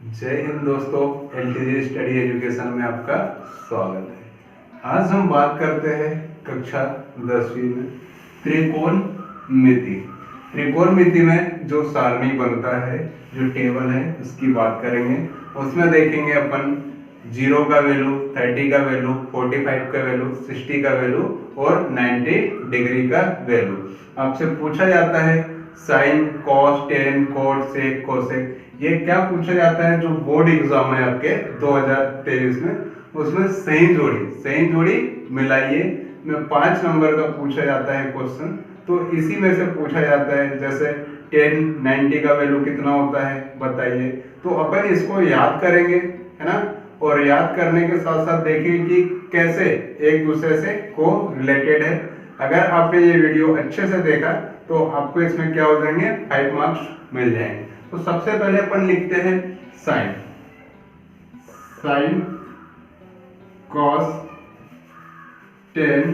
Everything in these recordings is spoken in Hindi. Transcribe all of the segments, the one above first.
जय हिंद दोस्तों, एलटीजी स्टडी एजुकेशन में आपका स्वागत है। आज हम बात करते हैं कक्षा 10वीं में त्रिकोणमिति। त्रिकोणमिति में जो सारणी बनता है, जो टेबल है, उसकी बात करेंगे। उसमें देखेंगे अपन 0 का वैल्यू, 30 का वैल्यू, 45 का वैल्यू, 60 का वैल्यू और 90 डिग्री का वैल्यू। आपसे पूछा जाता है साइन, कॉस, टेन, कोट, सेक, कोसेक, ये क्या पूछा जाता है जो बोर्ड एग्जाम है आपके 2023 में, उसमें सही जोड़ी मिलाइए में 5 नंबर का पूछा जाता है क्वेश्चन। तो इसी में से पूछा जाता है, जैसे 10, 90 का वैल्यू कितना होता है बताइए। तो अपन इसको याद करेंगे, है ना, और याद करने के साथ साथ देखेंगे कि कैसे एक दूसरे से को रिलेटेड है। अगर आपने ये वीडियो अच्छे से देखा तो आपको इसमें क्या हो जाएंगे, 5 मार्क्स मिल जाएंगे। तो सबसे पहले अपन लिखते हैं sign, cos, tan,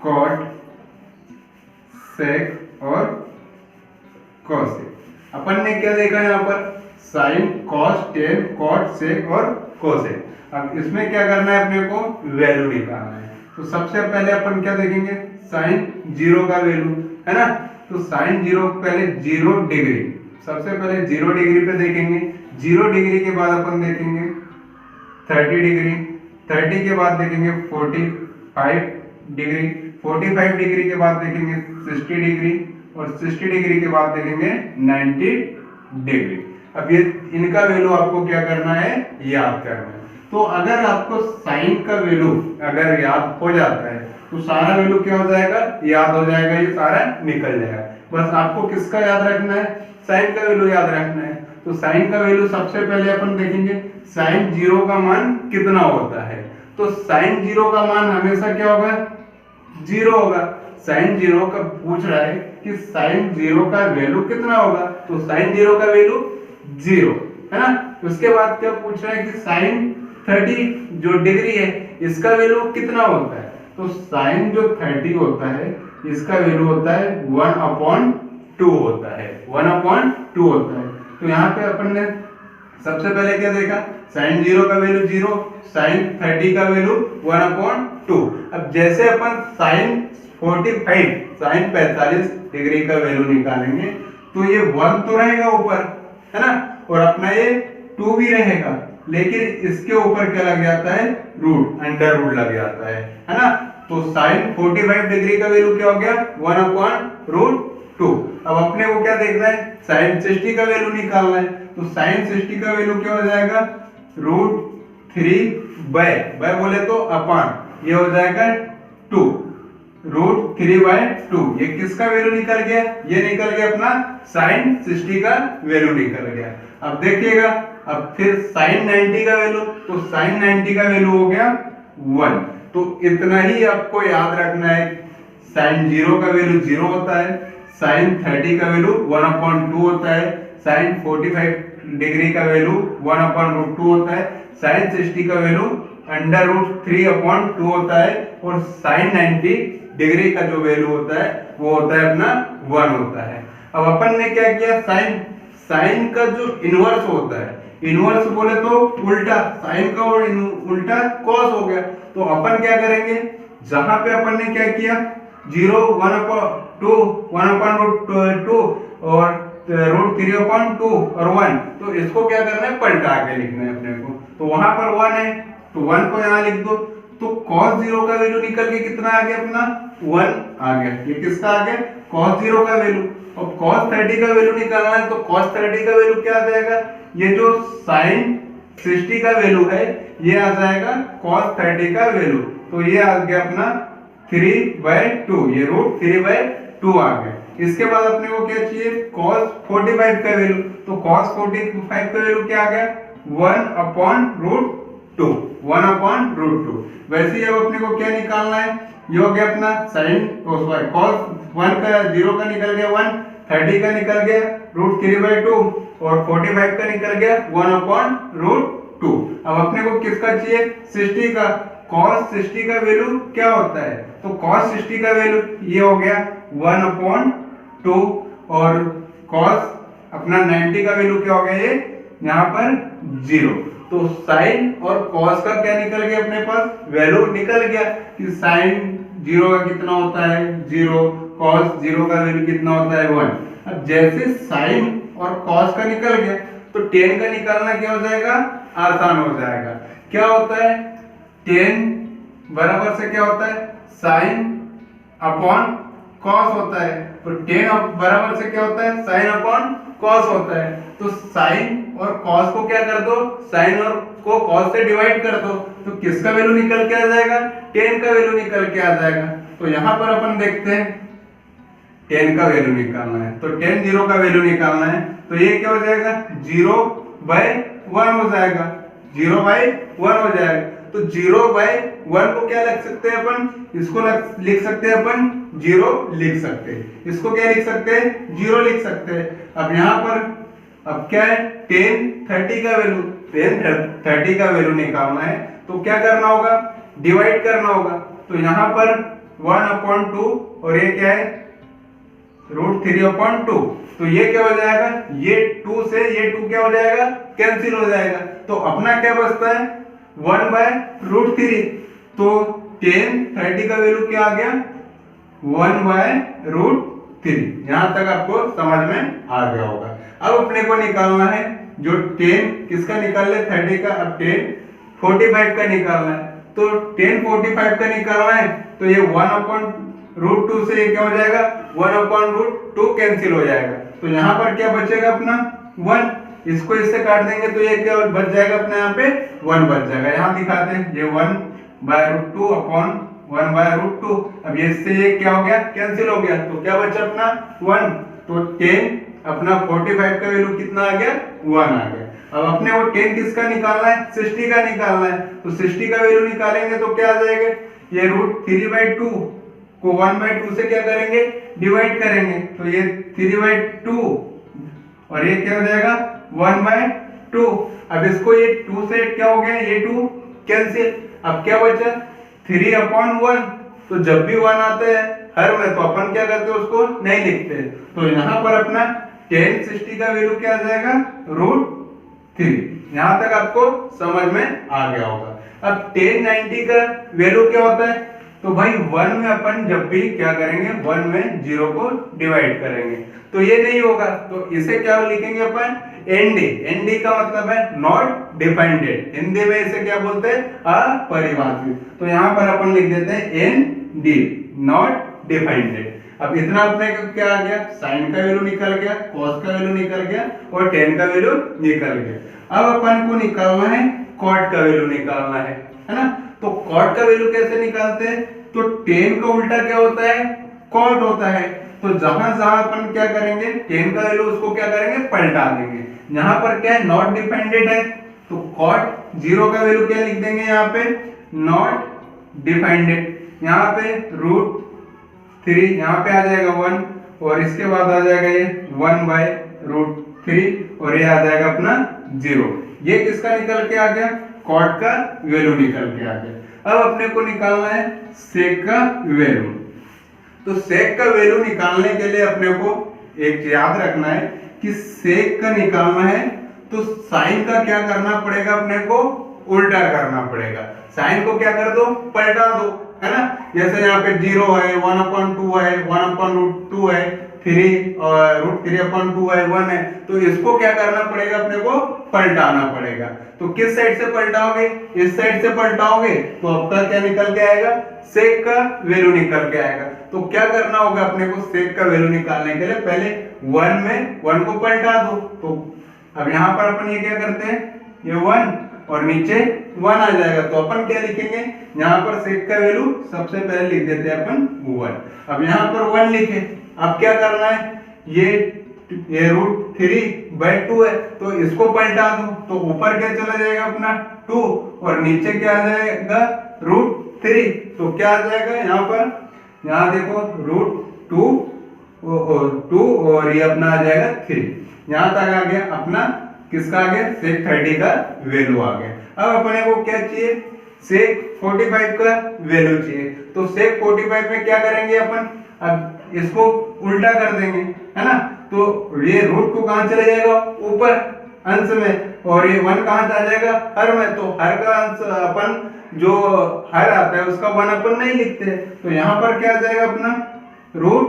cot, sec और कोसेक। अपन ने क्या देखा यहाँ पर, sign, cos, tan, cot, sec और कोसेक। अब इसमें क्या करना है, अपने को वैल्यू निकालना है। तो सबसे पहले अपन क्या देखेंगे, साइन 0 का वैल्यू, है ना। तो साइन 0 पहले 0 डिग्री, सबसे पहले 0 डिग्री पे देखेंगे। 0 डिग्री के बाद अपन देखेंगे 30 डिग्री, 30 के बाद देखेंगे 45 डिग्री, 45 डिग्री के बाद देखेंगे 60 डिग्री और 60 डिग्री के बाद देखेंगे 90 डिग्री। अब ये इनका वैल्यू आपको क्या करना है, याद करना है। तो अगर आपको साइन का वैल्यू अगर याद हो जाता है तो सारा वैल्यू क्या हो जाएगा, याद हो जाएगा, ये सारा निकल जाएगा। बस आपको किसका याद रखना है, साइन का वैल्यू याद रखना है। तो साइन का वैल्यू सबसे पहले अपन देखेंगे, साइन 0 का मान कितना होता है। तो साइन 0 का मान हमेशा क्या होगा, 0 होगा। साइन 0 का पूछ रहा है कि साइन 0 का वैल्यू कितना होगा, तो साइन 0 का वैल्यू 0, है ना। उसके बाद क्या पूछ रहा है कि साइन 30 जो डिग्री है इसका वैल्यू कितना होता है। तो साइन जो 30 होता है इसका वैल्यू होता है 1/2 होता है, 1/2 होता है। तो यहाँ पे अपन ने सबसे पहले क्या देखा, साइन 0 का वैल्यू 0, साइन 30 का वैल्यू 1/2। अब जैसे अपन साइन 45 डिग्री का वैल्यू निकालेंगे तो ये 1 तो रहेगा ऊपर, है ना, और अपना ये 2 भी रहेगा, लेकिन इसके ऊपर क्या लग जाता है, रूट, अंडर रूट लग जाता है ना। तो साइन 45 डिग्री का वैल्यू क्या हो गया, 1/2। अब अपने को क्या देखना है, साइन 60 का वैल्यू निकालना है। तो साइन 60 का वैल्यू क्या हो जाएगा, √3 बोले तो अपान, ये हो जाएगा 2, √3/2। ये किसका वैल्यू निकल गया, ये निकल गया अपना साइन 60 का वैल्यू निकल गया। अब देखिएगा, अब फिर साइन 90 का वैल्यू, तो साइन 90 का वैल्यू हो गया 1। तो इतना ही आपको याद रखना है, साइन 0 का वैल्यू 0 होता है, साइन 30 का वैल्यू 1/2 होता है, साइन 45 डिग्री का वैल्यू 1/2 होता है, साइन 60 का वैल्यू √3/2 होता है, और साइन 90 डिग्री का जो वैल्यू होता है वो होता है अपना 1 होता है। अब अपन ने क्या किया, साइन का जो इनवर्स होता है, इनवर्स बोले तो उल्टा, साइन का और उल्टा कॉस हो गया। तो अपन क्या करेंगे, जहां पे अपन ने क्या किया, 0, 1/2, 1/2 और √3/2 और 1, तो इसको क्या करना है, पलटा के लिखना है अपने को। तो वहां पर 1 है तो 1 को यहाँ लिख दो। तो cos 0 का वैल्यू निकल के कितना आ गया, अपना 1 आ गया। ये किसका आ गया, cos 0 का वैल्यू। और cos 30 का वैल्यू निकालना है, तो cos 30 का वैल्यू क्या आ जाएगा, ये जो साइन 60 का वैल्यू है ये आ जाएगा cos 30 का वैल्यू। तो ये आ गया अपना 3/2, ये √3/2 आ गया। इसके बाद अपने को क्या चाहिए, cos 45 का वैल्यू। तो cos 45 का वैल्यू क्या आ गया, 1/√2, 1/√2। वैसे ही अब अपने को क्या निकालना है, ये हो गया अपना साइन cos 1 का 0 का निकल गया 1, 30 का निकल गया √3/2 और 45 का निकल गया 1/√2। अब अपने को किसका चाहिए, 60 का। cos 60 का वैल्यू क्या होता है, तो cos 60 का वैल्यू ये हो गया 1/2 और cos अपना 90 का वैल्यू क्या हो गया, ये यहाँ पर 0। तो साइन और कॉस का क्या निकल गया अपने पास, वैल्यू निकल गया कि साइन 0 का कितना होता है 0, कॉस 0 का वैल्यू कितना होता है 1। अब जैसे साइन और कॉस का निकल गया तो टेन का निकालना क्या हो जाएगा, आसान हो जाएगा। क्या होता है, टेन बराबर से क्या होता है साइन अपॉन कॉस होता है। तो टेन बराबर से क्या होता है, साइन अपॉन कॉस होता है। तो साइन और कॉस को क्या कर दो, साइन और को कॉस से डिवाइड कर दो, तो किसका वैल्यू निकल के आ जाएगा, टेन का वैल्यू निकल के आ जाएगा। तो यहाँ पर अपन देखते हैं टेन का वैल्यू निकालना है, तो टेन 0 का वैल्यू निकालना है। तो ये क्या हो जाएगा 0/1 हो जाएगा, 0/1 हो जाएगा। तो 0/1 को क्या लिख सकते हैं अपन, इसको लिख सकते हैं अपन 0 लिख सकते हैं, इसको क्या लिख सकते हैं 0 लिख सकते हैं। अब यहाँ पर अब क्या है 10 30 का वैल्यू, 10 30 का वैल्यू निकालना है तो क्या करना होगा, डिवाइड करना होगा। तो यहाँ पर 1/2 और ये क्या है √3/2। तो ये क्या हो जाएगा, ये 2 से ये 2 क्या हो जाएगा, कैंसिल हो जाएगा। तो अपना क्या बचता है 1/√3। तो 10 30 का वैल्यू क्या आ गया 1/√3। यहां तक आपको समझ में आ गया होगा। अब अपने को निकालना है जो 10 किसका निकाल ले 30 का, अब 10 45 का निकालना है। तो 10 45 का निकालना है तो ये 1/√2 से ये क्या हो जाएगा 1/√2 कैंसिल हो जाएगा। तो यहाँ पर क्या बचेगा अपना 1, इसको इससे काट देंगे तो ये क्या बच जाएगा अपने यहाँ पे 1 बच जाएगा। यहाँ दिखाते हैं ये 1/√2 अपॉन 1/√2। अब ये इससे ये क्या हो गया कैंसिल हो गया, तो क्या बचा अपना 1। तो 10 अपना 45 का वैल्यू कितना आ गया 1 आ गया। अब अपने वो 10 किसका निकालना है 60 का निकालना है। तो 60 का वैल्यू निकालेंगे तो क्या आ जाएगा, ये √3/2 को 1/2 से क्या करेंगे डिवाइड करेंगे, तो ये 3/2 और ये क्या हो जाएगा 1/2। अब इसको ये 2 से क्या हो गया ये 2 कैंसिल। अब क्या बचा 3/1। तो जब भी 1 आता है हर में तो अपन क्या करते हैं उसको नहीं लिखते। तो यहाँ पर अपना 10 60 का वैल्यू क्या आ जाएगा √3। यहाँ तक आपको समझ में आ गया होगा। अब 10 90 का वैल्यू क्या होता है, तो भाई 1 में अपन जब भी क्या करेंगे 1 में 0 को डिवाइड करेंगे तो ये नहीं होगा, तो इसे क्या लिखेंगे अपन एनडी। एनडी का मतलब है नॉट डिफाइंडेड, हिंदी में इसे क्या बोलते हैं अपरिभाषित। तो यहाँ पर अपन लिख देते हैं एनडी नॉट डिफाइंडेड। अब इतना अपने क्या आ गया, साइन का वैल्यू निकल गया, कॉस का वैल्यू निकल गया और टेन का वैल्यू निकल गया। अब अपन को निकालना है कॉट का वैल्यू निकालना है ना। तो कॉट का वैल्यू कैसे निकालते हैं, तो टेन का उल्टा क्या होता है कॉट होता है। तो जहां जहां अपन क्या करेंगे टेन का वैल्यू उसको क्या करेंगे पलटा देंगे। यहाँ पर क्या है नॉट डिपेंडेंट है तो कॉट 0 का वैल्यू क्या लिख देंगे यहाँ पे नॉट डिपेंडेंट। यहाँ पे √3 यहाँ पे आ जाएगा 1 और इसके बाद आ जाएगा ये 1/√3 और ये आ जाएगा अपना 0। ये किसका निकल के आ गया कॉट का वैल्यू निकल के आ गया। अब अपने को निकालना है सेक का वैल्यू। तो सेक का वैल्यू निकालने के लिए अपने को एक याद रखना है कि सेक का निकालना है तो साइन का क्या करना पड़ेगा अपने को उल्टा करना पड़ेगा। साइन को क्या कर दो पलटा दो है ना। जैसे यहाँ पे 0 है 1/2 है 1/√2 है 3 और √3/2 है 1 है, तो इसको क्या करना पड़ेगा अपने को पलटाना पड़ेगा। तो किस साइड से पलटाओगे, इस साइड से पलटाओगे तो आपका क्या निकल के आएगा सेक का वैल्यू निकल के आएगा। तो क्या करना होगा अपने को सेक का वैल्यू निकालने के लिए पहले 1 में 1 को पलटा दो। तो अब यहाँ पर अपन ये क्या करते हैं ये 1 और नीचे 1 आ जाएगा तो अपन क्या लिखेंगे यहाँ पर सेक का वैल्यू सबसे पहले लिख देते हैं अपन 1। अब यहाँ पर 1 लिखे, अब क्या करना है ये √3/2 है तो इसको पलटा दो तो ऊपर क्या चला जाएगा अपना 2 और नीचे क्या आ जाएगा √3। तो क्या आ जाएगा यहाँ पर, यहाँ देखो √2 और ये अपना आ जाएगा 3। यहाँ तक आ गया अपना किसका आ गया सेक 30 का वैल्यू आ गया। अब अपने को क्या चाहिए सेक 45 का वैल्यू चाहिए। तो सेक 45 में क्या करेंगे अपन, अब इसको उल्टा कर देंगे है ना। तो ये √2 कहां चले जाएगा ऊपर अंश में, और ये 1 कहाँ आ जाएगा, हर में। तो हर का अंश अपन जो हर आता है उसका 1 अपन नहीं लिखते, तो यहाँ पर क्या आ जाएगा अपना रूट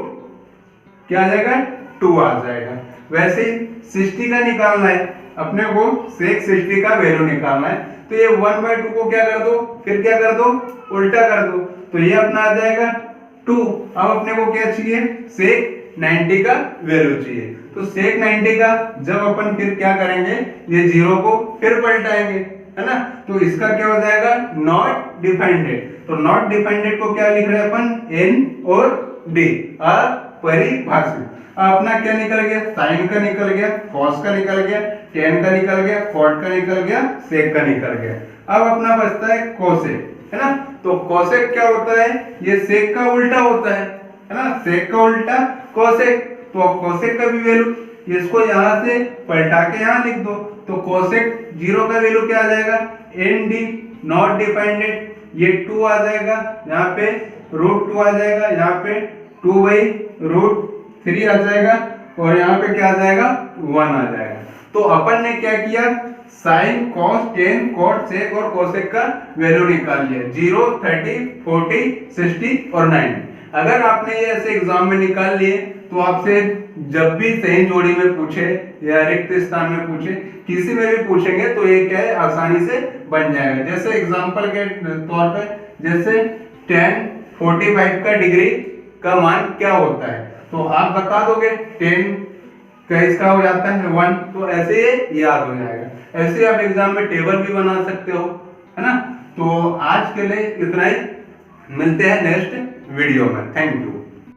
क्या आ जाएगा 2 आ जाएगा। वैसे ही 60 का निकालना है अपने को, सेक 60 का वैल्यू निकालना है, तो ये 1/2 को क्या कर दो, फिर क्या कर दो, उल्टा कर दो, तो ये अपना आ जाएगा 2। अब अपने को क्या चाहिए, सेक 90 का वैल्यू चाहिए। तो सेक 90 का जब अपन फिर क्या करेंगे, ये 0 को फिर पलटाएंगे, है ना। तो इसका क्या हो जाएगा, नॉट डिफाइंडेड। तो नॉट डिफाइंडेड को क्या लिख रहे हैं अपन, n और d, अपरिभाषित। अपना क्या निकल गया, साइन का निकल गया, कॉस का निकल गया, टेन का निकल गया, कॉट का निकल गया, सेक का निकल गया। अब अपना बचता है कोसेक, है ना। तो कोसेक क्या होता है, ये सेक का उल्टा होता है ना, सेक का उल्टा कोसेक। तो कोसेक का भी वैल्यू, इसको यहाँ से पलटा के यहाँ लिख दो, तो कोसेक 0 का वैल्यू क्या आ जाएगा, nd नॉट डिफाइंडेड, ये 2 आ जाएगा, यहाँ पे √2 आ जाएगा, यहाँ पे 2/√3 आ जाएगा, और यहाँ पे क्या आ जाएगा 1 आ जाएगा। तो अपन ने क्या किया, sine cos tan cot sec और कोसेक का वैल्यू निकाल लिया, 0 30 40 60 और 90। अगर आपने ये ऐसे एग्जाम में निकाल लिए तो आपसे जब भी सही जोड़ी में पूछे या रिक्त स्थान में पूछे, किसी में भी पूछेंगे तो ये क्या है, आसानी से बन जाएगा। जैसे एग्जांपल के तौर पे, जैसे tan 45 का डिग्री का मान क्या होता है, तो आप बता दोगे 10 का इसका हो जाता है 1, तो ऐसे ये याद हो जाएगा। ऐसे आप एग्जाम में टेबल भी बना सकते हो, है ना। तो आज के लिए इतना ही, मिलते हैं नेक्स्ट वीडियो में। Thank you.